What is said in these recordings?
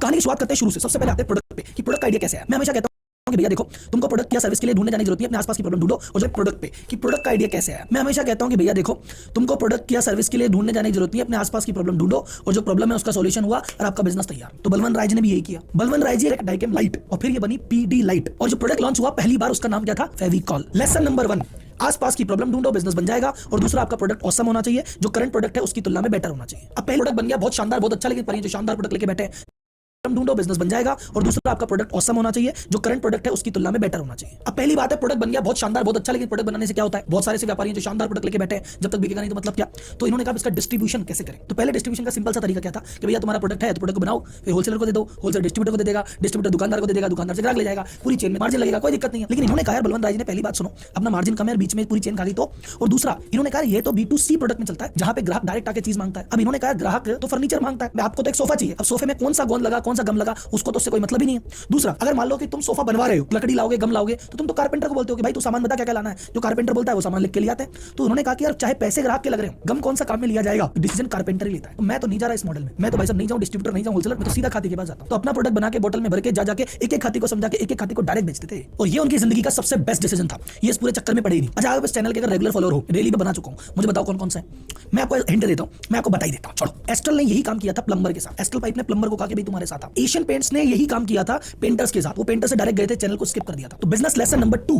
कहानी की शुरुआत करते हैं शुरू से। सबसे पहले आते हैं प्रोडक्ट पे कि प्रोडक्ट का आइडिया कैसे है। मैं हमेशा कहता हूं कि भैया देखो, तुमको प्रोडक्ट या सर्विस के लिए ढूंढने जाने की जरूरत नहीं है, अपने आसपास की प्रॉब्लम ढूंढो और जो प्रोडक्ट पे कि प्रोडक्ट का आइडिया कैसे है। मैं हमेशा कहता हूं कि भैया देखो, तुमको प्रोडक्ट या सर्विस के लिए ढूंढने जाने की जरूरत नहीं है, अपने आसपास की प्रॉब्लम ढूंढो और जो प्रॉब्लम है उसका सॉल्यूशन हुआ और आपका बिजनेस तैयार। तो बलवंत राय जी ने भी यही किया। बलवंत राय जी एक डाइकेम लाइट और फिर ये बनी पीडी लाइट, और जो प्रोडक्ट लॉन्च हुआ पहली बार उसका नाम क्या था? फेविकॉल। लेसन नंबर 1, आसपास की प्रॉब्लम ढूंढो, बिजनेस बन जाएगा। और दूसरा, आपका प्रोडक्ट ऑसम होना चाहिए, जो करंट प्रोडक्ट है उसकी तुलना में बेटर होना चाहिए। अब पहले प्रोडक्ट बन गया बहुत शानदार, बहुत अच्छा, लेकिन पर ये जो शानदार प्रोडक्ट लेके बैठे ढूंढो, बिजनेस बन जाएगा। और दूसरा, आपका प्रोडक्ट ऑसम होना चाहिए, जो करंट प्रोडक्ट है उसकी तुलना में बेटर होना चाहिए। अब पहली बात है, प्रोडक्ट बन गया बहुत शानदार बहुत अच्छा, लेकिन प्रोडक्ट बनाने से क्या होता है? बहुत सारे से व्यापारी हैं जो शानदार प्रोडक्ट लेके बैठे हैं, जब तक बिकेगा नहीं तो मतलब क्या। तो इन्होंने कहा इसका डिस्ट्रीब्यूशन कैसे करें। तो पहले डिस्ट्रीब्यूशन का सिंपल सा तरीका क्या था कि भैया तुम्हारा प्रोडक्ट है तो प्रोडक्ट को बनाओ, फिर होलसेलर को दे दो, होलसेलर डिस्ट्रीब्यूटर को दे देगा, डिस्ट्रीब्यूटर दुकानदार को दे देगा, दुकानदार से ग्राहक ले जाएगा, पूरी चेन में मार्जिन लगेगा, कोई दिक्कत नहीं है। लेकिन इन्होंने कहा बलवंत राय जी ने पहली बात सुनो, अपना मार्जिन कम है, बीच में पूरी चेन खा गई तो। और दूसरा, इन्होंने कहा ये तो B2C प्रोडक्ट में चलता है, जहां पे ग्राहक डायरेक्ट आके चीज मांगता है। अब इन्होंने कहा ग्राहक तो फर्नीचर मांगता है, आपको तो एक सोफा चाहिए, अब सोफे में कौन सा गोंद लगा कौन सा गम लगा उसको तो उससे कोई मतलब ही नहीं है। दूसरा, अगर मान लो कि तुम सोफा बनवा रहे हो, लकड़ी लाओगे गम लाओगे, तो तुम तो कारपेंटर को बोलते हो कि भाई तू सामान बता क्या क्या लाना है, जो कारपेंटर बोलता है वो सामान लिख के ले आते हैं। तो उन्होंने कहा कि यार चाहे पैसे ग्राहक के लग रहे हो, गम कौन सा काम में लिया जाएगा, डिसीजन कारपेंटर ही लेता है। तो मैं तो नहीं जा रहा इस मॉडल में, मैं तो भाई साहब नहीं जाऊं डिस्ट्रीब्यूटर, नहीं जाऊं होलसेलर, मैं तो सीधा खाती के पास जाता हूं। तो अपना प्रोडक्ट बना के बोतल में भर के जा जाके एक एक खाती को समझा के एक एक खाती को डायरेक्ट बेचते थे, और ये उनकी जिंदगी का सबसे बेस्ट डिसीजन था। ये इस पूरे चक्कर में पड़े ही नहीं। अच्छा, आप इस चैनल के अगर रेगुलर फॉलोअर हो, डेली में बना चुका हूं, मुझे बताओ कौन कौन सा है। मैं आपको हिंट देता हूं, मैं आपको बता ही देता हूं। छोड़ो, एस्ट्रल ने यही काम किया था प्लम्बर के साथ। एस्ट्रल पाइप ने प्लम्बर को कहा कि भाई तुम्हारे साथ आ। एशियन पेंट्स ने यही काम किया था पेंटर्स के साथ, वो पेंटर से डायरेक्ट गए थे, चैनल को स्किप कर दिया था। तो बिजनेस लेसन नंबर 2,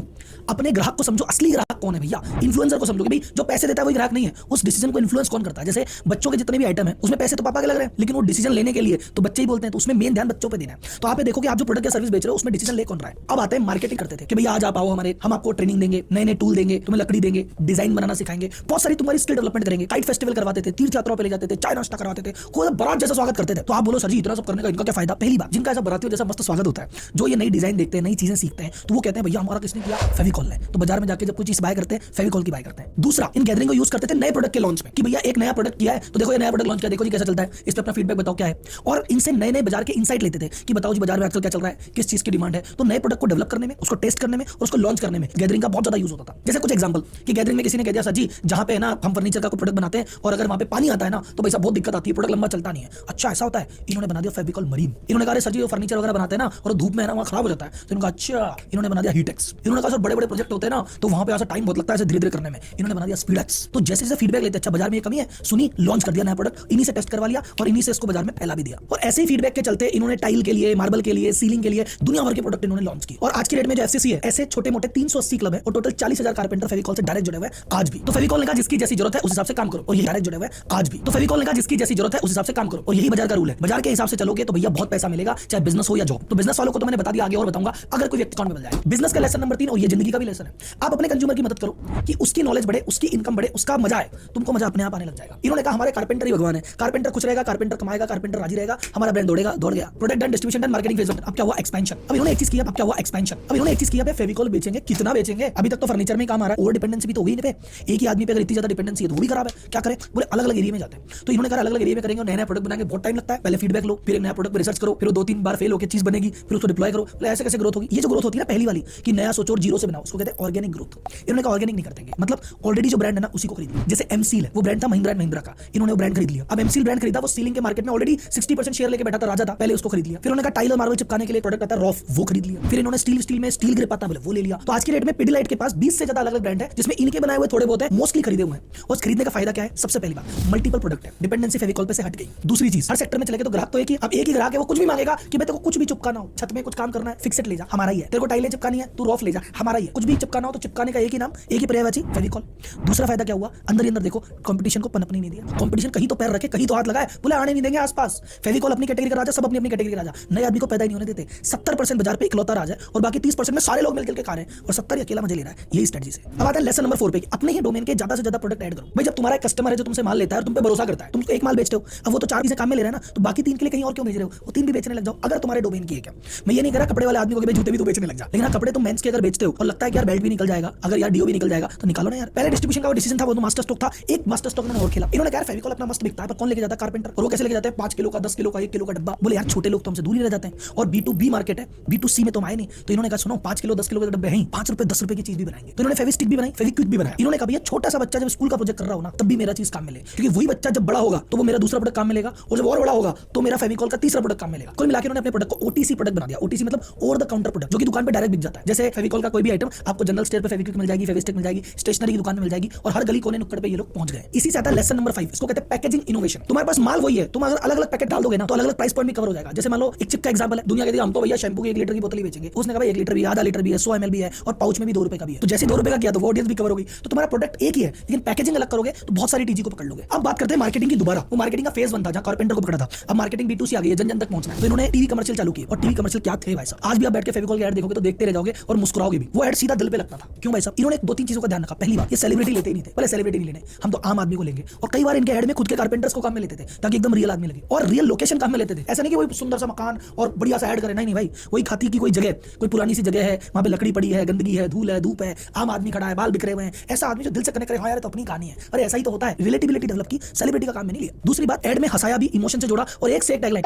अपने ग्राहक को समझो, असली ग्राहक कौन है भैया। इन्फ्लुएंसर को समझो कि भाई जो पैसे देता है वही ग्राहक नहीं है, उस डिसीजन को इन्फ्लुएंस कौन करता है। जैसे बच्चों के जितने भी आइटम है उसमें पैसे तो पापा के लग रहे हैं, लेकिन वो डिसीजन लेने के लिए तो बच्चे ही बोलते हैं, तो उसमें मेन ध्यान बच्चों पे देना है। तो आप ये देखो कि आप जो प्रोडक्ट या सर्विस बेच रहे हो उसमें डिसीजन ले कौन रहा है। अब आते हैं मार्केटिंग करते थे कि भैया आज आप आओ हमारे, हम आपको ट्रेनिंग देंगे, नए नए टूल देंगे, तुम्हें लकड़ी देंगे, डिजाइन बनाना सिखाएंगे, बहुत सारी तुम्हारी स्किल डेवलपमेंट करेंगे, काइट फेस्टिवल करवाते थे, तीर्थ यात्राओं पे ले जाते थे, चाय नाश्ता करवाते थे, कोई बारात जैसा स्वागत करते थे। तो आप बोलो सर जी इतना सब करने का इनका क्या फायदा। पहली बात, जिनका ऐसा बरातियों जैसा मस्त स्वागत होता है, जो ये नई डिजाइन देखते हैं, नई चीजें सीखते हैं, तो वो कहते हैं भैया हमारा किसने किया, फेविकॉल ने। तो बाजार में जाके जब कोई चीज बाय करते हैं फेविकॉल की बाय करते हैं। दूसरा, इन गैदरिंग को यूज करते थे नए प्रोडक्ट के लॉन्च में कि भैया एक नया प्रोडक्ट किया है तो देखो ये नया प्रोडक्ट लॉन्च किया, देखो जी कैसा चलता है, इस पे अपना फीडबैक बताओ क्या है। और इनसे नए नए बाजार के इनसाइट लेते थे कि बताओ जी बाजार में आजकल क्या चल रहा है, किस चीज की डिमांड है। तो नए प्रोडक्ट को डेवलप करने में, उसको टेस्ट करने में और उसको लॉन्च करने में गैदरिंग का बहुत ज्यादा यूज होता था। जैसे कुछ एग्जांपल कि गैदरिंग में किसी ने कह दिया सर जी जहां पे है ना हम फर्नीचर का कोई प्रोडक्ट बनाते हैं और अगर वहां पे पानी आता है ना तो भाई साहब बहुत दिक्कत आती है, प्रोडक्ट लंबा चलता नहीं है। अच्छा ऐसा होता है, इन्होंने बना दिया फेविकॉल मरीन। इन्होंने कहा सर जी फर्नीचर वगैरह बनाते हैं ना और धूप में है ना वहां खराब हो जाता है, तो इन्होंने कहा अच्छा, इन्होंने बना दिया हीटेक्स। इन्होंने कहा सर बड़े बड़े प्रोजेक्ट होते हैं ना तो वहां पे ऐसा टाइम बहुत लगता है धीरे धीरे करने में, इन्होंने बना दिया स्पीडेक्स। तो जैसे जैसे फीडबैक लेते अच्छा बाजार में ये कमी है, सुनी लॉन्च कर दिया नया प्रोडक्ट, इन्हीं से टेस्ट करवा लिया और इन्हीं से इसको बाजार में फैला भी दिया। और ऐसे ही फीडबैक के चलते इन्होंने टाइल के लिए, मार्बल के लिए, सीलिंग के लिए दुनिया भर के प्रोडक्ट इन्होंने लॉन्च की। और आज की डेट में जो एफसीसी है, ऐसे छोटे मोटे 380 क्लब है और टोटल 40,000 कारपेंटर फेविकॉल से डायरेक्ट जुड़े हुए हैं आज भी। तो फेविकॉल ने कहा जिसकी जैसी जरूरत है उस हिसाब से काम करो, और ये डायरेक्ट जुड़े हुए हैं आज भी। तो फेविकॉल ने कहा जिसकी जैसी जरूरत है उस हिसाब से काम करो, और यही बाजार का रूल है। बाजार के हिसाब से चलोगे तो भैया बहुत पैसा मिलेगा, चाहे बिजनेस हो या जॉब। तो बिजनेस वालों को तो मैंने बता दिया, आगे और बताऊंगा अगर कोई व्यक्ति अकाउंट में मिल जाए। बिजनेस का लेसन नंबर 3 और ये जिंदगी का भी लेसन है, आप अपने कंज्यूमर की मदद करो कि उसकी नॉलेज बढ़े, उसकी इनकम बढ़े, उसका मजा आए, तुमको मजा अपने आप आने लग जाएगा। इन्होंने कहा हमारे कारपेंटर ही भगवान है, कारपेंटर खुश रहेगा, कारपेंटर कमाएगा, कारपेंटर राजी रहेगा, हमारा ब्रांड दौड़ेगा, दौड़ गया। Product done, distribution done, marketing phase अब क्या हुआ एक्सपेंशन। अब इन्होंने एक चीज किया, अब क्या हुआ एक्सपेंशन। अब इन्होंने एक चीज किया, फेविकॉल बेचेंगे, कितना बेचेंगे। अभी तक तो फर्नीचर में काम आ रहा है, ओवर डिपेंडेंसी भी तो हुई नहीं पे, एक ही आदमी पे अगर इतनी ज्यादा डिपेंडेंसी है तो वो भी खराब है, क्या करें, पूरे अलग अलग एरिया में जाते हैं। तो इन्होंने कहा अलग अलग एरिया में करेंगे, नया नया प्रोडक्ट बनाएंगे, बहुत टाइम लगता है, पहले फीडबैक लो, फिर एक नया प्रोडक्ट रिसर्च करो, फिर 2-3 बार फेल होकर चीज बनेगी, फिर उसको डिप्लॉय करो, ऐसे कैसे ग्रोथ होगी। ये जो ग्रोथ होती है ना पहली वाली कि नया सोचो और जीरो से बनाओ, उसको कहते हैं ऑर्गेनिक ग्रोथ। इन्होंने कहा ऑर्गेनिक नहीं करते, मतलब ऑलरेडी जो ब्रांड है ना उसी को खरीद लिया। जैसे एमसील है, वो ब्रांड था महिंद्रा एंड महिंद्रा का, इन्होंने वो ब्रांड खरीद लिया। अब एमसील ब्रांड खरीदा, वो सीलिंग के मार्केट में ऑलरेडी 60% शेयर लेके बैठा था, राजा था, पहले उसको खरीद लिया। फिर उन्होंने कहा टाइल और मार्बल चिपकाने के लिए प्रोडक्ट आता है रॉफ, वो खरीद लिया। फिर इन्होंने स्टील में स्टील ग्रिप आता है वो ले लिया। तो आज की डेट में पिडिलाइट के पास 20 से ज्यादा अलग अलग ब्रांड है, जिसमें इनके बनाए हुए थोड़े बहुत है, मोस्टली खरीदे हुए हैं। और खरीदने का फायदा क्या है, सबसे पहली बात मल्टीपल प्रोडक्ट है, डिपेंडेंसी फेविकॉल पे से हट गई। दूसरी चीज, हर सेक्टर में चले गए तो ग्राहक तो एक ही, अब एक ही ग्राहक है, वो कुछ भी मांगेगा कि भाई तेरे को कुछ भी चिपकाना हो, छत में कुछ काम करना है फिक्सेट ले जा, हमारा ही है। तेरे को टाइलें चिपकानी है तू रॉफ ले जा, हमारा ही है। कुछ भी चिपकाना हो तो चिपकाने का एक ही नाम, एक ही पर्यायवाची फेविकॉल। दूसरा फायदा क्या हुआ, अंदर ही अंदर देखो कंपटीशन को पनपने नहीं दिया। कंपटीशन कहीं तो पैर रखे, कहीं तो हाथ लगाए, बोले आने नहीं देंगे आसपास। फेविकॉल अपनी कैटेगरी का राजा, सब अपनी अपनी कैटेगरी का राजा, नए आदमी को पैदा ही नहीं होने देते। 70% बाजार पे इकलौता राजा है और बाकी 30% में सारे लोग मिलकर के खा रहे हैं और 70 अकेला मजे ले रहा है। यही स्ट्रेटजी से। अब आता है लेसन नंबर 4 पे, अपने ही डोमेन के ज्यादा से ज्यादा प्रोडक्ट ऐड करो। भाई जब तुम्हारा कस्टमर है जो तुमसे माल लेता है और तुम पे भरोसा करता है, तुम एक माल बेचते हो, अब वो तो 4 चीजें काम में ले रहा है ना, तो बाकी 3 के लिए कहीं और क्यों भेज रहे हो, वो 3 भी बेचने लग जाओ अगर तुम्हारे डोमेन की है। क्या मैं ये नहीं कह रहा कपड़े वाले आदमी को कि भाई जूते भी तो बेचने लग जा, लेकिन कपड़े तुम मेंस के अगर बेचते हो और लगता है कि यार बेल्ट भी निकल जाएगा, अगर यार डीओ भी निकल जाएगा तो निकालो ना यार। पहले डिस्ट्रीब्यूशन का वो डिसीजन था, वो तो मास्टर स्टॉक था, एक मास्टर स्टॉक इन्होंने और खेला। इन्होंने कहा फेविकॉल अपना मस्त बिकता है, पर कौन लेके जाता है? कारपेंटर। और वो कैसे लेके जाते हैं? 5 किलो का, 10 किलो का, 1 किलो का डब्बा। बोले यार छोटे लोग तो हमसे दूर ही रह जाते हैं, और B2B मार्केट है, B2C में तो हम आए नहीं। तो इन्होंने कहा सुनो 5 किलो 10 किलो के डब्बे हैं, 5 रुपए 10 रुपए की चीज भी बनाएंगे। तो इन्होंने फेविस्टिक भी बनाई, फेविक्विक भी बनाया। इन्होंने कहा भैया छोटा सा बच्चा जब स्कूल का प्रोजेक्ट कर रहा हो ना, तब भी मेरा चीज काम मिले, क्योंकि वही बच्चा जब बड़ा होगा तो वो मेरा दूसरा प्रोडक्ट काम मिलेगा, और जब और बड़ा होगा तो मेरा फेविकॉल का तीसरा प्रोडक्ट काम मिलेगा। कुल मिलाकर उन्होंने अपने प्रोडक्ट को OTC प्रोडक्ट बना दिया। OTC मतलब ओवर द काउंटर प्रोडक्ट, जो कि दुकान पे डायरेक्ट बिक जाता है। जैसे फेविकॉल का कोई भी आइटम आपको जनरल स्टोर पे फेविक्विक मिल जाएगी, फेविस्टिक मिल जाएगी, स्टेशनरी की दुकान में मिल जाएगी, और हर गली कोने नुक्कड़ पे ये लोग पहुंच गए। इसी से आता है लेसन नंबर 5, इसको कहते हैं पैकेजिंग इनोवेशन। तुम्हारे पास माल वही है, तुम अगर अलग अलग पैकेट डाल दोगे ना तो अलग अलग प्राइस पॉइंट भी कवर हो जाएगा। जैसे मान लो एक चिप का एग्जांपल है, दुनिया कहती है हम तो भैया शैम्पू की 1 लीटर की बोतल ही बेचेंगे, उसने कहा भाई 1 लीटर भी, आधा लीटर भी है, 100 ml भी है, और पाउच में भी 2 रुपए का भी है। तो जैसे 2 रुपए का किया तो वो ऑडियंस भी कवर होगी। तो तुम्हारा प्रोडक्ट एक ही है, लेकिन पैकेजिंग अलग करोगे तो बहुत सारी टीजी को पकड़ लोगे। अब बात करते हैं मार्केटिंग की दोबारा। वो मार्केटिंग का फेज 1 था जहां कारपेंटर को पकड़ा था, अब मार्केटिंग B2C आ गई है, जन जन तक पहुंचना है। तो इन्होंने टीवी कमर्शियल चालू की, और टीवी कमर्शियल क्या थे भाई साहब? आज भी आप बैठ के फेविकॉल के ऐड देखोगे तो देखते रह जाओगे और मुस्कुराओगे भी। वो ऐड सीधा दिल पे लगता था। क्यों भाई साहब? इन्होंने 2-3 चीजों का ध्यान रखा। पहली बात, ये सेलिब्रिटी लेते ही नहीं थे, पहले सेलिब्रिटी नहीं लेने, हम तो आम आदमी को लेंगे। और कई बार इनके ऐड में खुद के कारपेंटर्स को काम में लेते थे ताकि एकदम रियल आदमी लगे, और रियल लोकेशन काम में लेते थे। ऐसा नहीं कि वही सुंदर सा मकान और बढ़िया सा ऐड करे, नहीं भाई, वही खाती की कोई जगह, कोई पुरानी सी जगह है, वहां पे लकड़ी पड़ी है, गंदगी है, धूल है, धूप है, आम आदमी खड़ा है, बाल बिखरे हुए हैं, ऐसा आदमी जो दिल से कनेक्ट करे, हाँ यार तो अपनी कहानी है, अरे ऐसा ही तो होता है। रिलेटिबिलिटी डेवलप की, सेलिब्रिटी का काम में नहीं लिया। दूसरी बात, ऐड में हंसाया भी, इमोशन से जोड़ा, और एक से एक टैगलाइन,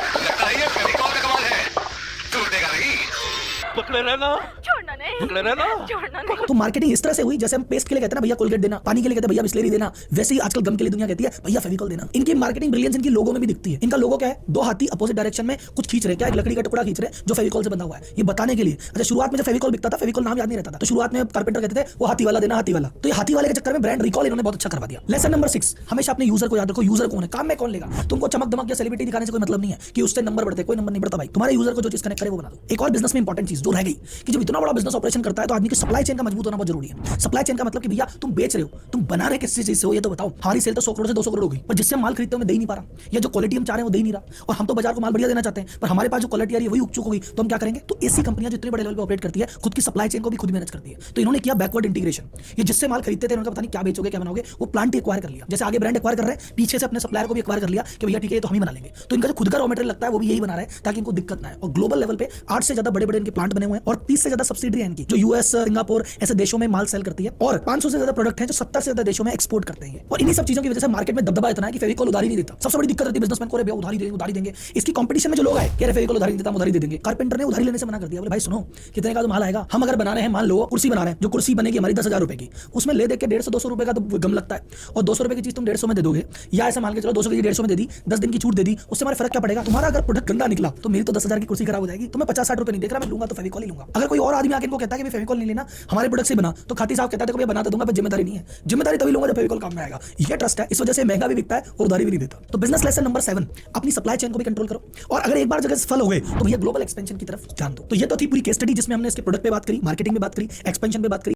पकड़े रहना, छोड़ना नहीं, पकड़े रहना, छोड़ना नहीं। तो मार्केटिंग इस तरह से हुई, जैसे हम पेस्ट के लिए कहते हैं ना भैया कोलगेट देना, पानी के लिए कहते हैं भैया बिस्लेरी देना, वैसे ही आजकल गम के लिए दुनिया कहती है भैया फेविकॉल देना। इनकी मार्केटिंग ब्रिलियंस इनकी लोगों में भी दिखती है। इनका लोगो क्या है? 2 हाथी अपोजिट डायरेक्शन में कुछ खींच रहे, क्या एक लकड़ी का टुकड़ा खींच रहे जो फेविकॉल से बंधा हुआ है, ये बताने के लिए। अच्छा, शुरुआत में जब फेविकॉल बिकता था, फेविकॉल नाम याद नहीं रहता था, तो शुरुआत में कारपेंटर कहते थे वो हाथी वाला देना, हाथी वाला। तो ये हाथी वाले के चक्कर में ब्रांड रिकॉल इन्होंने बहुत अच्छा करवा दिया। लेसन नंबर 6, हमेशा अपने यूजर को याद रखो। यूजर कौन है? काम में कौन लेगा? तुमको चमक दमक या सेलिब्रिटी दिखाने से कोई मतलब नहीं है कि उससे नंबर बढ़ते, कोई नंबर नहीं बढ़ता भाई। तुम्हारे यूजर को जो चीज कनेक्ट करे वो बना दो। एक और बिजनेस में इंपॉर्टेंट चीज जो रह गई कि जब इतना बड़ा बिजनेस ऑपरेशन करता है तो आदमी की सप्लाई चेन का मजबूत होना बहुत जरूरी है। सप्लाई चेन का मतलब कि भैया तुम बेच रहे हो, तुम बना रहे किस चीज से हो ये तो बताओ। हमारी सेल तो 100 करोड़ से 200 करोड़ हो गई, पर जिससे हम माल खरीदते हो मैं दे ही नहीं पा रहा, या जो क्वालिटी हम चाह रहे हैं वो दे ही नहीं रहा, और हम तो बाजार को माल बढ़िया देना चाहते हैं, पर हमारे पास जो क्वालिटी आ रही है वही उग चुक होगी। तो हम क्या करेंगे? तो ऐसी कंपनियां जितने बड़े लेवल पे ऑपरेट करती है, खुद की सप्लाई चेन को भी खुद मैनेज करती है। तो इन्होंने किया बैकवर्ड इंटीग्रेशन। ये जिससे माल खरीदते थे उनका पता नहीं क्या बेचोगे क्या बनाओगे, वो प्लांट एक्वायर कर लिया। जैसे आगे ब्रांड एक्वायर कर रहे हैं, पीछे से अपने सप्लायर को भी एक्वायर कर लिया कि भैया ठीक है तो हम ही बना लेंगे। तो इनका जो खुद का रॉ मटेरियल लगता है वो भी यही बना रहे हैं ताकि इनको दिक्कत ना है। और ग्लोबल लेवल पे 8 से ज्यादा बड़े बड़े इनके प्लांट बने हुए हैं, और 30 से ज्यादा सब्सिडी है इनकी, जो US, सिंगापुर ऐसे देशों में माल सेल करती है, और 500 से ज्यादा प्रोडक्ट हैं जो 70 से ज्यादा देशों में एक्सपोर्ट करते हैं। और इन्हीं सब चीजों की वजह से मार्केट में दबदबा इतना है कि फेविकॉल उधारी नहीं देता। सबसे बड़ी दिक्कत रहती है बिजनेसमैन को, रे भैया उधारी देंगे। इसकी कंपटीशन में जो लोग आए कह रहे फेविकॉल उधारी नहीं देता, हम उधारी दे देंगे। कारपेंटर ने उधारी लेने से मना कर दिया। बोले भाई सुनो, कितने का तो माल आएगा, हम अगर बना रहे हैं, मान लो कुर्सी बना रहे हैं, जो कुर्सी बनेगी हमारी 10,000 रुपए की, उसमें ले दे के 150-200 रुपए का तो गम लगता है, और 200 रुपए की चीज तुम 150 में दे दोगे, या ऐसा मान के चलो 200 की 150 में दे दी, 10 दिन की छूट दे दी, उससे हमारा फर्क क्या पड़ेगा? तुम्हारा अगर प्रोडक्ट गंदा निकला तो मेरी तो 10,000 की कुर्सी खराब हो जाएगी। तो मैं 50-60 रुपए नहीं देख रहा, मैं लूंगा तो फेविकॉल ही लूंगा। अगर कोई और आदमी आके इनको कहता है कि मैं फेविकॉल नहीं लेना, हमारे प्रोडक्ट से बना, तो खाती साहब कहता है देखो बना तो दूंगा पर जिम्मेदारी नहीं है। जिम्मेदारी तभी लूंगा जब फेविकॉल काम में आएगा। ये ट्रस्ट है, इस वजह से महंगा भी बिकता है और उधारी भी नहीं देता। तो बिजनेस लेसन नंबर 7, अपनी सप्लाई चेन को भी कंट्रोल करो, और अगर एक बार जगह सफल हो गए तो भैया ग्लोबल एक्सपेंशन की तरफ ध्यान दो। तो ये तो थी पूरी केस स्टडी जिसमें हमने इसके प्रोडक्ट पे बात करी, मार्केटिंग पे बात करी, एक्सपेंशन पे बात करी।